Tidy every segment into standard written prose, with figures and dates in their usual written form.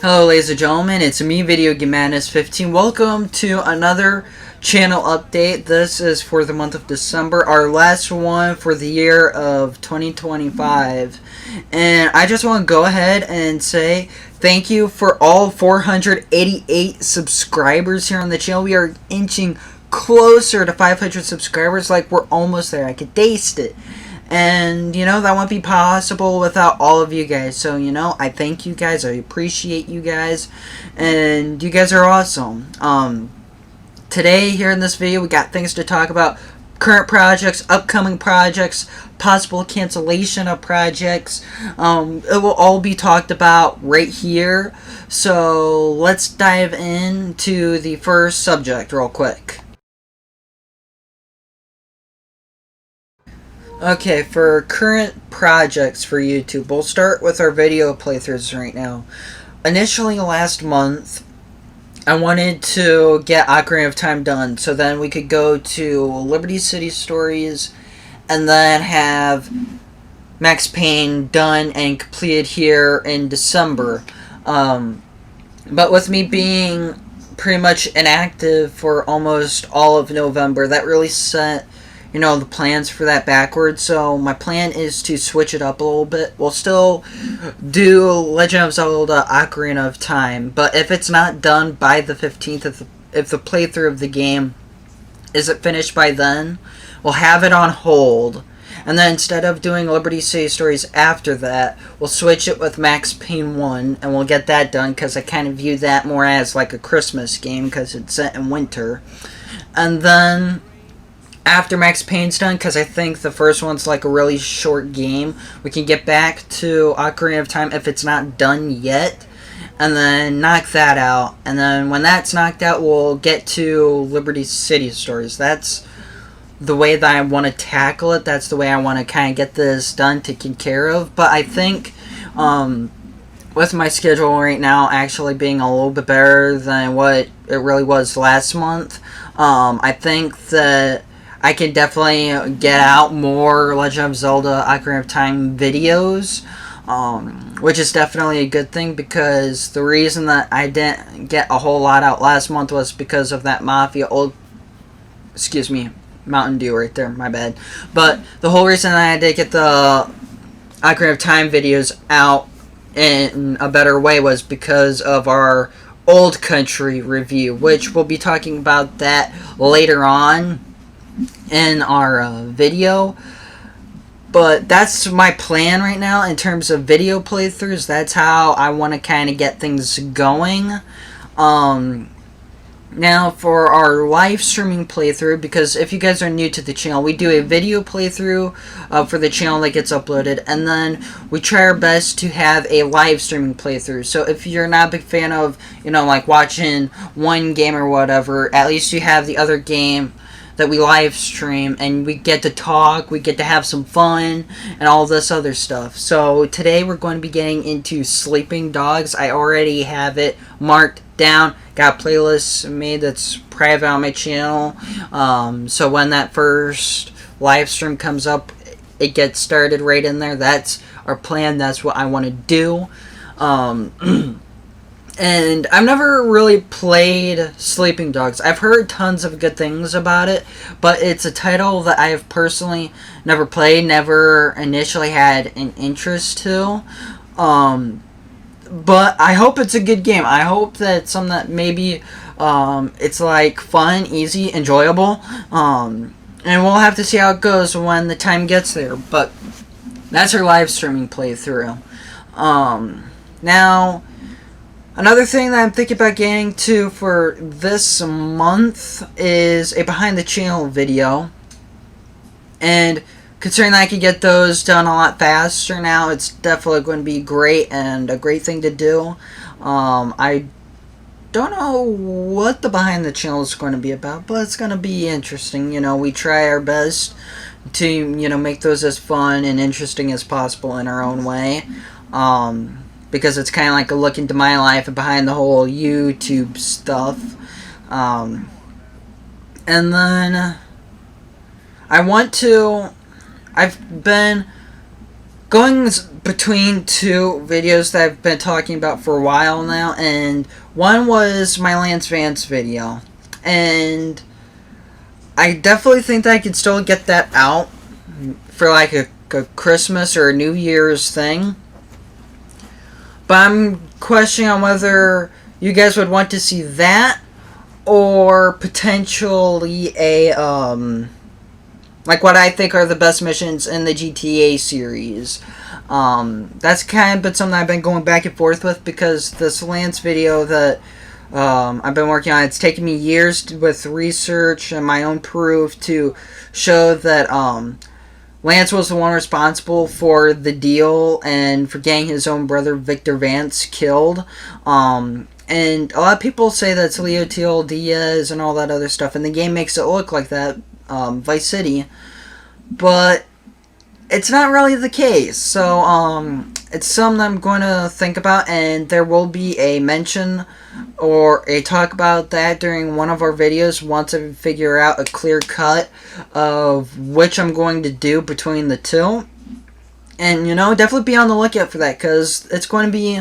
Hello ladies and gentlemen, it's me, Video Game Madness 15. Welcome to another channel update. This is for the month of December, our last one for the year of 2025. And I just want to go ahead and say thank you for all 488 subscribers here on the channel. We are inching closer to 500 subscribers, like we're almost there. I could taste it. And, that wouldn't be possible without all of you guys. So, I thank you guys. I appreciate you guys. And you guys are awesome. Today, here in this video, we got things to talk about. Current projects, upcoming projects, possible cancellation of projects. It will all be talked about right here. So, let's dive into the first subject real quick. Okay, for current projects for YouTube, we'll start with our video playthroughs right now. Initially last month, I wanted to get Ocarina of Time done, so then we could go to Liberty City Stories, and then have Max Payne done and completed here in December. But with me being pretty much inactive for almost all of November, that really set the plans for that backwards. So my plan is to switch it up a little bit. We'll still do Legend of Zelda Ocarina of Time, but if it's not done by the 15th, if the playthrough of the game isn't finished by then, we'll have it on hold. And then instead of doing Liberty City Stories after that, we'll switch it with Max Payne 1, and we'll get that done, because I kind of view that more as like a Christmas game, because it's set in winter. And then after Max Payne's done, because I think the first one's like a really short game, we can get back to Ocarina of Time if it's not done yet, and then knock that out. And then when that's knocked out, we'll get to Liberty City Stories. That's the way that I want to tackle it. That's the way I want to kind of get this done, taken care of. But I think with my schedule right now actually being a little bit better than what it really was last month, I think that I can definitely get out more Legend of Zelda Ocarina of Time videos, which is definitely a good thing, because the reason that I didn't get a whole lot out last month was because of that Mountain Dew right there, my bad. But the whole reason that I did get the Ocarina of Time videos out in a better way was because of our Old Country review, which we'll be talking about that later on in our video. But that's my plan right now in terms of video playthroughs. That's how I want to kind of get things going. Now for our live streaming playthrough, because if you guys are new to the channel, we do a video playthrough for the channel that gets uploaded, and then we try our best to have a live streaming playthrough. So if you're not a big fan of like watching one game or whatever, at least you have the other game that we live stream, and we get to talk, we get to have some fun, and all this other stuff. So today we're going to be getting into Sleeping Dogs. I already have it marked down, got playlists made that's private on my channel, so when that first live stream comes up, it gets started right in there. That's our plan, that's what I want to do. And I've never really played Sleeping Dogs. I've heard tons of good things about it, but it's a title that I have personally never played, never initially had an interest to. But I hope it's a good game. I hope that it's something that maybe it's like fun, easy, enjoyable. And we'll have to see how it goes when the time gets there. But that's our live streaming playthrough. Now, another thing that I'm thinking about getting to for this month is a behind the channel video. And considering that I can get those done a lot faster now, it's definitely going to be great and a great thing to do. I don't know what the behind the channel is going to be about, but it's going to be interesting. We try our best to, make those as fun and interesting as possible in our own way. Because it's kind of like a look into my life and behind the whole YouTube stuff. And then I've been going between two videos that I've been talking about for a while now, and one was my Lance Vance video, and I definitely think that I could still get that out for like a Christmas or a New Year's thing. But I'm questioning on whether you guys would want to see that or potentially a like what I think are the best missions in the GTA series. That's kind of been something I've been going back and forth with, because this Lance video that I've been working on, it's taken me years with research and my own proof to show that Lance was the one responsible for the deal and for getting his own brother Victor Vance killed. And a lot of people say that's Leotil Diaz and all that other stuff, and the game makes it look like that, Vice City. But it's not really the case. So it's something I'm going to think about, and there will be a mention or a talk about that during one of our videos once I figure out a clear cut of which I'm going to do between the two. And, you know, definitely be on the lookout for that, because it's going to be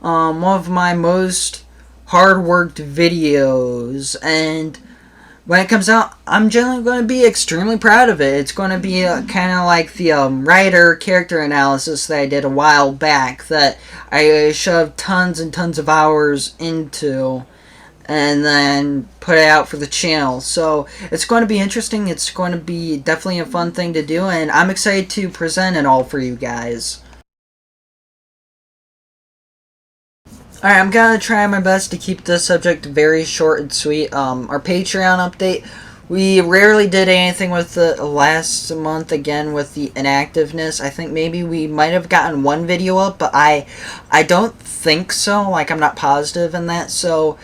one of my most hard-worked videos, and when it comes out, I'm generally going to be extremely proud of it. It's going to be kind of like the writer character analysis that I did a while back that I shoved tons and tons of hours into and then put it out for the channel. So it's going to be interesting. It's going to be definitely a fun thing to do, and I'm excited to present it all for you guys. Alright, I'm gonna try my best to keep this subject very short and sweet. Our Patreon update, we rarely did anything with the last month, again, with the inactiveness. I think maybe we might have gotten one video up, but I don't think so. Like, I'm not positive in that. So,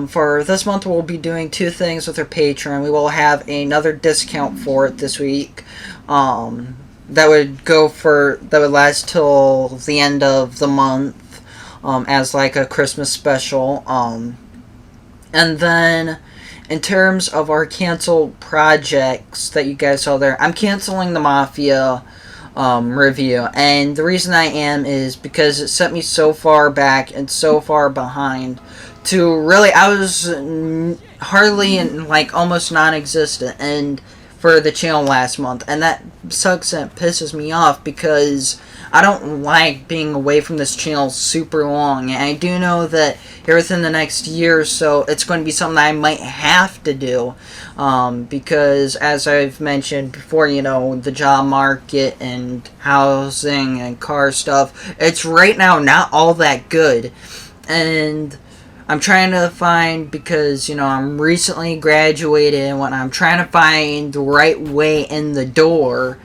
for this month, we'll be doing two things with our Patreon. We will have another discount for it this week. That would last till the end of the month. As like a Christmas special. And then in terms of our canceled projects that you guys saw there, I'm canceling the Mafia review. And the reason I am is because it set me so far back and so far behind to really, I was hardly and like almost non-existent and for the channel last month, and that sucks and pisses me off because I don't like being away from this channel super long, and I do know that here within the next year or so, it's going to be something that I might have to do, because as I've mentioned before, you know, the job market and housing and car stuff, it's right now not all that good, and I'm trying to find, because, you know, I'm recently graduated and what I'm trying to find the right way in the door,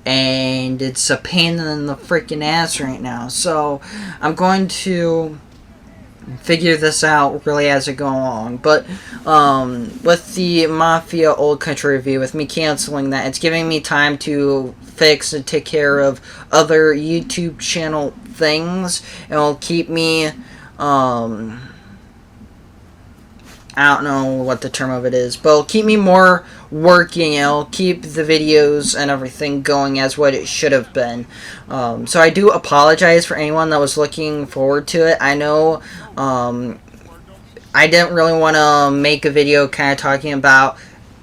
and it's a pain in the freaking ass right now. So I'm going to figure this out really as I go along. But with the Mafia Old Country review, with me canceling that, it's giving me time to fix and take care of other YouTube channel things, and it'll keep me I don't know what the term of it is, but it'll keep me more working, and it'll keep the videos and everything going as what it should have been. So I do apologize for anyone that was looking forward to it. I know I didn't really want to make a video kind of talking about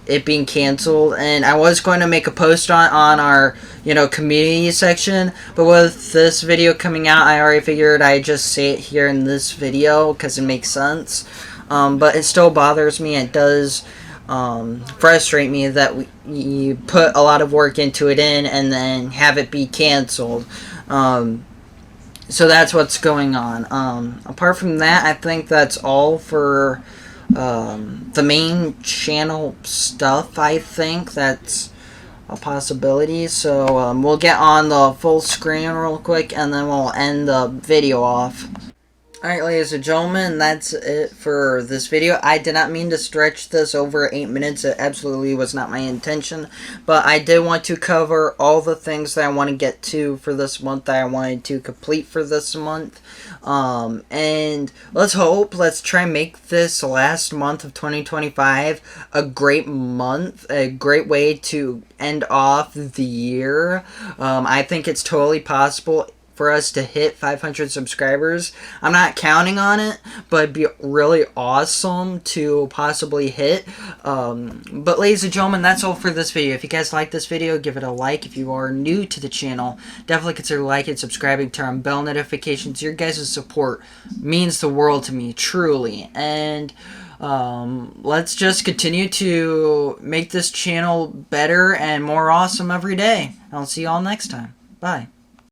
it being canceled, and I was going to make a post on our, you know, community section, but with this video coming out, I already figured I'd just say it here in this video because it makes sense. But it still bothers me. It does frustrate me that you put a lot of work into it and then have it be canceled. So that's what's going on. Apart from that, I think that's all for the main channel stuff. I think that's a possibility. So we'll get on the full screen real quick, and then we'll end the video off. Alright, ladies and gentlemen, that's it for this video. I did not mean to stretch this over 8 minutes. It absolutely was not my intention. But I did want to cover all the things that I want to get to for this month, that I wanted to complete for this month. And let's try and make this last month of 2025 a great month, a great way to end off the year. I think it's totally possible for us to hit 500 subscribers. I'm not counting on it, but it'd be really awesome to possibly hit. But ladies and gentlemen, that's all for this video. If you guys like this video, give it a like. If you are new to the channel, definitely consider liking, subscribing, turn on bell notifications. Your guys' support means the world to me, truly. And let's just continue to make this channel better and more awesome every day. I'll see you all next time. Bye.